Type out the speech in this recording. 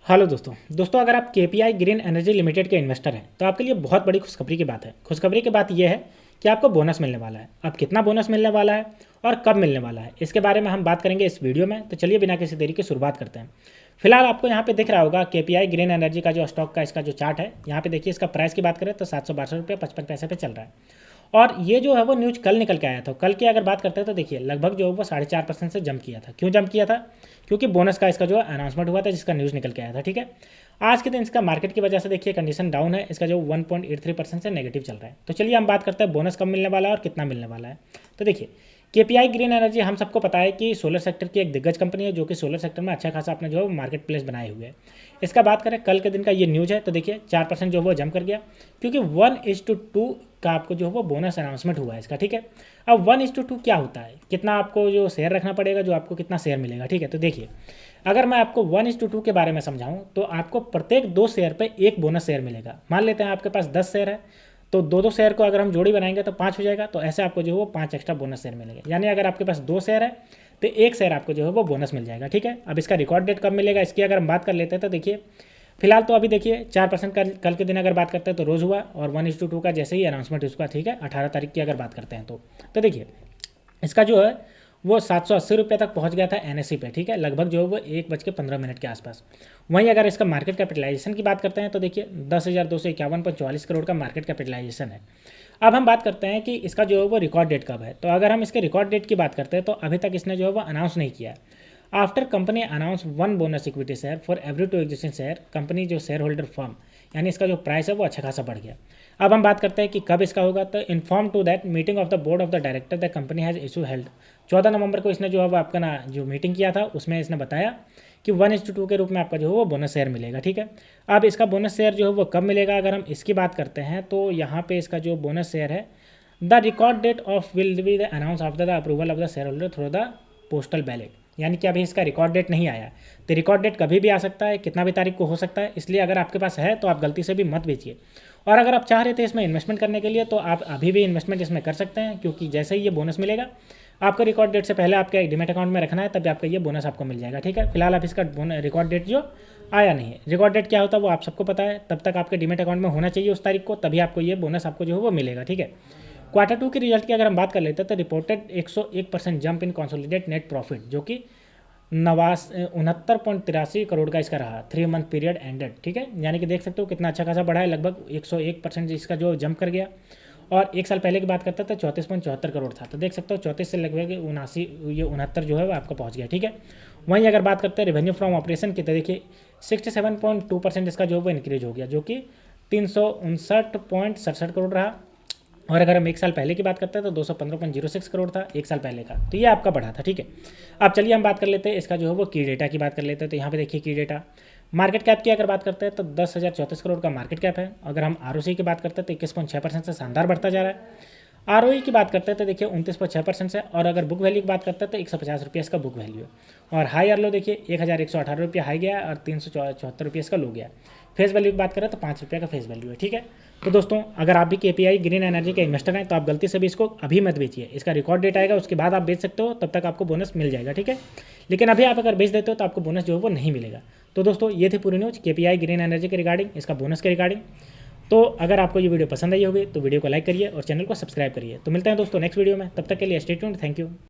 Hello दोस्तों अगर आप केपीआई ग्रीन एनर्जी लिमिटेड के इन्वेस्टर हैं तो आपके लिए बहुत बड़ी खुशखबरी की बात है। खुशखबरी की बात यह है कि आपको बोनस मिलने वाला है। अब कितना बोनस मिलने वाला है और कब मिलने वाला है इसके बारे में हम बात करेंगे इस वीडियो में। तो चलिए बिना किसी देरी की शुरुआत करते हैं। फिलहाल आपको यहाँ पे दिख रहा होगा केपीआई ग्रीन एनर्जी का जो स्टॉक का इसका जो चार्ट है, यहाँ पे देखिए इसका प्राइस की बात करें तो 762 रुपये 55 पैसे पे चल रहा है। और ये जो है वो न्यूज़ कल निकल के आया था। कल की अगर बात करते हैं तो देखिए लगभग जो है वो 4.5% से जंप किया था। क्यों जंप किया था? क्योंकि बोनस का इसका जो अनाउंसमेंट हुआ था जिसका न्यूज़ निकल के आया था। ठीक है, आज के दिन इसका मार्केट की वजह से देखिए कंडीशन डाउन है, इसका जो 1.83% से नेगेटिव चल रहा है। तो चलिए हम बात करते हैं बोनस कब मिलने वाला है और कितना मिलने वाला है। तो देखिए केपीआई ग्रीन एनर्जी हम सबको पता है कि सोलर सेक्टर की एक दिग्गज कंपनी है जो कि सोलर सेक्टर में अच्छा खासा अपने जो मार्केट प्लेस बनाए हुए है। इसका बात करें कल के दिन का ये न्यूज़ है तो देखिए 4% जो वो जंप कर गया क्योंकि 1:2 का आपको जो है वो बोनस अनाउंसमेंट हुआ है इसका। ठीक है, अब 1:2 क्या होता है, कितना आपको जो शेयर रखना पड़ेगा, जो आपको कितना शेयर मिलेगा। ठीक है, तो देखिए अगर मैं आपको 1:2 के बारे में समझाऊं तो आपको प्रत्येक 2 शेयर पे एक बोनस शेयर मिलेगा। मान लेते हैं आपके पास 10 शेयर है तो दो शेयर को अगर हम जोड़ी बनाएंगे तो 5 हो जाएगा, तो ऐसे आपको जो है वो 5 एक्स्ट्रा बोनस शेयर मिलेंगे। यानी अगर आपके पास 2 शेयर है तो एक शेयर आपको जो है वो बोनस मिल जाएगा। ठीक है, अब इसका रिकॉर्ड डेट कब मिलेगा इसकी अगर हम बात कर लेते हैं तो देखिए फिलहाल तो अभी देखिए 4% का कल के दिन अगर बात करते हैं तो रोज़ हुआ और 1:2 का जैसे ही अनाउंसमेंट उसका, ठीक है, 18 तारीख की अगर बात करते हैं तो देखिए इसका जो है वो 780 रुपये तक पहुंच गया था एनएसई पे। ठीक है, लगभग जो है वो 1:15 के आसपास। वहीं अगर इसका मार्केट कैपिटलाइजेशन की बात करते हैं तो देखिए 10,251.44 करोड़ का मार्केट कैपिटलाइजेशन है। अब हम बात करते हैं कि इसका जो है वो रिकॉर्ड डेट कब है। तो अगर हम इसके रिकॉर्ड डेट की बात करते हैं तो अभी तक इसने जो है वो अनाउंस नहीं किया है। After company announce 1 bonus equity share for every 2 existing share, company जो शेयर होल्डर फर्म यानी इसका जो प्राइस है वो अच्छा खासा बढ़ गया। अब हम बात करते हैं कि कब इसका होगा। तो inform to that meeting of the board of the director the company has issue held. 14 नवंबर को इसने जो है वो आपका ना जो मीटिंग किया था उसमें इसने बताया कि 1:2 के रूप में आपका जो है वो बोनस शेयर मिलेगा। ठीक है, अब इसका बोनस शेयर जो है वो कब मिलेगा अगर हम इसकी बात करते हैं तो यहाँ पे इसका जो बोनस शेयर है the record date of will be the announce after the approval of the share holder through the postal ballot. यानी कि अभी इसका रिकॉर्ड डेट नहीं आया, तो रिकॉर्ड डेट कभी भी आ सकता है, कितना भी तारीख को हो सकता है। इसलिए अगर आपके पास है तो आप गलती से भी मत बेचिए। और अगर आप चाह रहे थे इसमें इन्वेस्टमेंट करने के लिए तो आप अभी भी इन्वेस्टमेंट इसमें कर सकते हैं, क्योंकि जैसे ही ये बोनस मिलेगा आपको रिकॉर्ड डेट से पहले आपके डीमैट अकाउंट में रखना है, तभी आपका ये बोनस आपको मिल जाएगा। ठीक है, फिलहाल आप इसका रिकॉर्ड डेट जो आया नहीं है। रिकॉर्ड डेट क्या होता है वो आप सबको पता है, तब तक आपके डीमैट अकाउंट में होना चाहिए उस तारीख को, तभी आपको ये बोनस आपको जो है वो मिलेगा। ठीक है, Q2 के रिजल्ट की अगर हम बात कर लेते हैं तो reported 101% jump in consolidate net profit, जो कि 69.83 करोड़ का इसका रहा 3 मंथ पीरियड एंडेड। ठीक है, यानी कि देख सकते हो कितना अच्छा खासा बढ़ा है, लगभग 101% इसका जो जंप कर गया। और एक साल पहले की बात करते हैं तो 34.74 करोड़ था, तो देख सकते हो 34 से लगभग 69 जो है वो आपका पहुंच गया। ठीक है, वहीं अगर बात करते हैं रेवेन्यू फ्रॉम ऑपरेशन की तो देखिए 67.2% इसका जो है वो इंक्रीज हो गया, जो कि 359.67 करोड़ रहा। और अगर हम एक साल पहले की बात करते हैं तो 215.06 करोड़ था एक साल पहले का, तो ये आपका बढ़ा था। ठीक है, अब चलिए हम बात कर लेते हैं इसका जो है वो की डेटा की बात कर लेते हैं। तो यहाँ पे देखिए की डेटा मार्केट कैप की अगर बात करते हैं तो 10,034 करोड़ का मार्केट कैप है। अगर हम आरओसी की बात करते हैं तो 21.6% से शानदार बढ़ता जा रहा है। आरओई की बात करते हैं तो देखिए 29.6% से। और अगर बुक वैल्यू की बात करते हैं तो 150 रुपये इसका बुक वैल्यू है। और हाई और लो देखिए 1,118 रुपये हाई गया और 374 रुपये इसका लो गया। फेस वैल्यू की बात करें तो 5 रुपये का फेस वैल्यू है। ठीक है, तो दोस्तों अगर आप भी केपीआई ग्रीन एनर्जी के इन्वेस्टर हैं तो आप गलती से भी इसको अभी मत बेचिए। इसका रिकॉर्ड डेट आएगा उसके बाद आप बेच सकते हो, तब तक आपको बोनस मिल जाएगा। ठीक है, लेकिन अभी आप अगर बेच देते हो तो आपको बोनस जो है वो नहीं मिलेगा। तो दोस्तों ये थी पूरी न्यूज़ केपीआई ग्रीन एनर्जी के रिगार्डिंग, इसका बोनस के रिगार्डिंग। तो अगर आपको ये वीडियो पसंद आई होगी तो वीडियो को लाइक करिए और चैनल को सब्सक्राइब करिए। तो मिलते हैं दोस्तों नेक्स्ट वीडियो में, तब तक के लिए स्टे ट्यून्ड, थैंक यू।